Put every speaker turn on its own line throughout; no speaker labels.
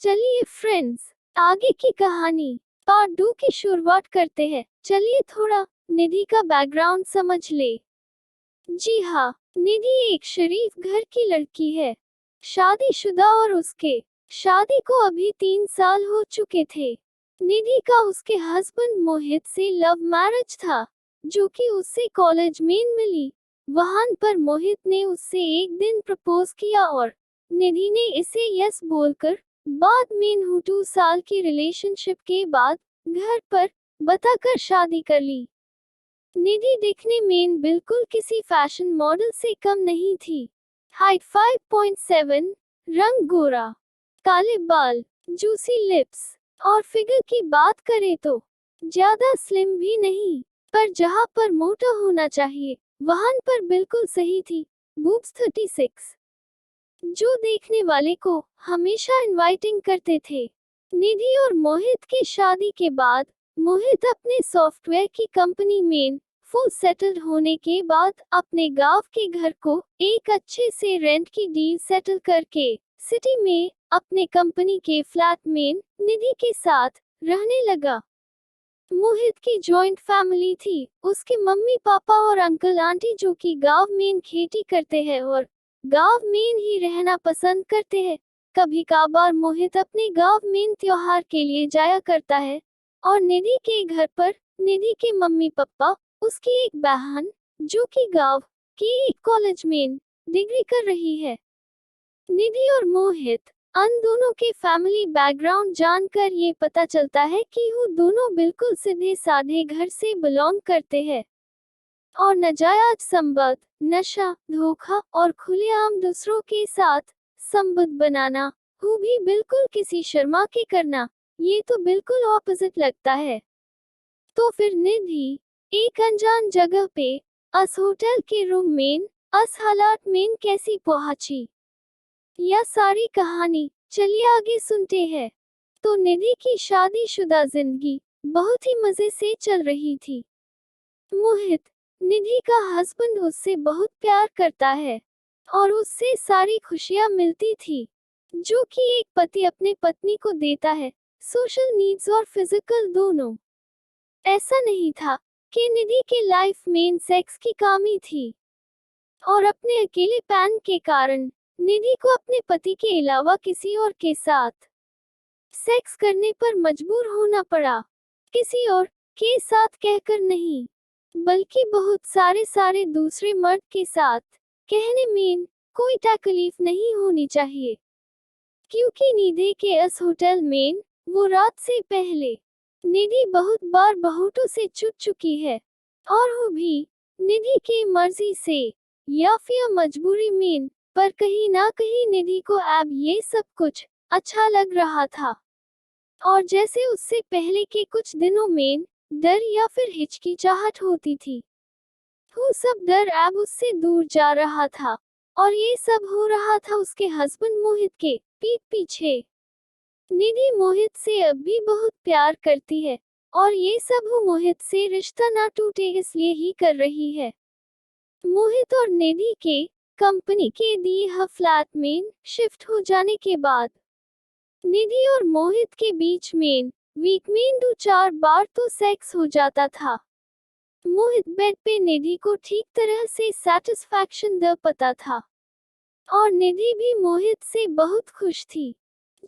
चलिए फ्रेंड्स, आगे की कहानी पार्ट 2 की शुरुआत करते हैं। चलिए थोड़ा निधि का बैकग्राउंड समझ ले। जी हाँ, निधि एक शरीफ घर की लड़की है, शादीशुदा, और उसके शादी को अभी 3 साल हो चुके थे। निधि का उसके हस्बैंड मोहित से लव मैरिज था, जो कि उससे कॉलेज में मिली। वहां पर मोहित ने उससे एक दिन प्रपोज किया और निधि ने इसे यस बोलकर बाद में 2 साल की रिलेशनशिप के बाद घर पर बताकर शादी कर ली। निधि दिखने में बिल्कुल किसी फैशन मॉडल से कम नहीं थी। हाइट 5.7, रंग गोरा, काले बाल, जूसी लिप्स, और फिगर की बात करें तो ज्यादा स्लिम भी नहीं, पर जहां पर मोटा होना चाहिए वहां पर बिल्कुल सही थी। बूब्स 36, जो देखने वाले को हमेशा इनवाइटिंग करते थे। निधि और मोहित की शादी के बाद मोहित अपने सॉफ्टवेयर की कंपनी में फुल सेटल्ड होने के बाद अपने गांव के घर को एक अच्छे से रेंट की डील सेटल करके सिटी में अपने कंपनी के फ्लैट में निधि के साथ रहने लगा। मोहित की जॉइंट फैमिली थी, उसके मम्मी पापा और अंकल आंटी, जो कि गांव में खेती करते हैं और गांव में ही रहना पसंद करते हैं। कभी कभार मोहित अपने गांव में त्योहार के लिए जाया करता है और निधि के घर पर निधि के मम्मी पापा, उसकी एक बहन जो कि गांव के एक कॉलेज में डिग्री कर रही है। निधि और मोहित अन दोनों के फैमिली बैकग्राउंड जानकर ये पता चलता है कि वो दोनों बिल्कुल सीधे साधे घर से बिलोंग करते हैं और नाजायज संबंध, नशा, धोखा और खुलेआम दूसरों के साथ संबंध बनाना, वो भी बिल्कुल किसी शर्मा के करना, ये तो बिल्कुल ऑपोजिट लगता है। तो फिर निधि एक अनजान जगह पे अस होटल के रूम में अस हालात में कैसी पहुंची, यह सारी कहानी चलिए आगे सुनते हैं। तो निधि की शादीशुदा जिंदगी बहुत ही मजे से चल रही थी। मोहित, निधि का हस्बैंड, उससे बहुत प्यार करता है और उससे सारी खुशियां मिलती थी जो कि एक पति अपने पत्नी को देता है, सोशल नीड्स और फिजिकल दोनों। ऐसा नहीं था कि निधि के लाइफ में सेक्स की कमी थी और अपने अकेलेपन के कारण निधि को अपने पति के अलावा किसी और के साथ सेक्स करने पर मजबूर होना पड़ा। किसी और के साथ कहकर नहीं, बल्कि बहुत सारे दूसरे मर्द के साथ। कहने में कोई तकलीफ नहीं होनी चाहिए, क्योंकि निधि के इस होटल में वो रात से पहले निधि बहुत बार बहुतों से चुप चुकी है, और वो भी निधि की मर्जी से या फिर मजबूरी में, पर कहीं ना कहीं निधि को अब ये सब कुछ अच्छा लग रहा था। और जैसे उससे पहले के कुछ दिनों में डर या फिर हिचकिचाहट होती थी, वो सब डर अब उससे दूर जा रहा था। और ये सब हो रहा था उसके हस्बैंड मोहित के पीठ पीछे। निधि मोहित से अब भी बहुत प्यार करती है और ये सब वो मोहित से रिश्ता ना टूटे इसलिए ही कर रही है। मोहित और निधि के कंपनी के दिए फ्लैट में शिफ्ट हो जाने के बाद निधि और मोहित के बीच में वीक में 2-4 बार तो सेक्स हो जाता था। मोहित बेड पे निधि को ठीक तरह से सेटिस्फैक्शन दे पाता था और निधि भी मोहित से बहुत खुश थी।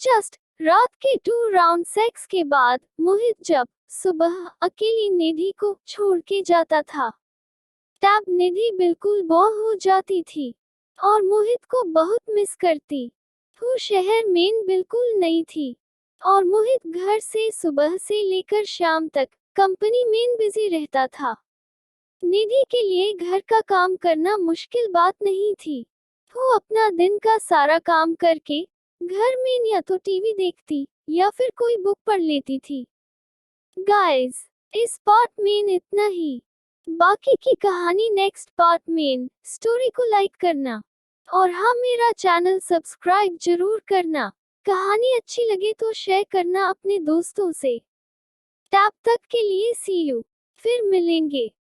जस्ट रात के 2 राउंड सेक्स के बाद मोहित जब सुबह अकेली निधि को छोड़ के जाता था, तब निधि बिल्कुल बोर हो जाती थी और मोहित को बहुत मिस करती। वो शहर में बिल्कुल नई थी और मोहित घर से सुबह से लेकर शाम तक कंपनी में बिजी रहता था। निधि के लिए घर का काम करना मुश्किल बात नहीं थी। वो अपना दिन का सारा काम करके घर में या तो टीवी देखती या फिर कोई बुक पढ़ लेती थी। गाइस, इस पार्ट में इतना ही। बाकी की कहानी नेक्स्ट पार्ट में। स्टोरी को लाइक करना और हाँ, मेरा चैनल सब्सक्राइब जरूर करना। कहानी अच्छी लगे तो शेयर करना अपने दोस्तों से। तब तक के लिए सी यू, फिर मिलेंगे।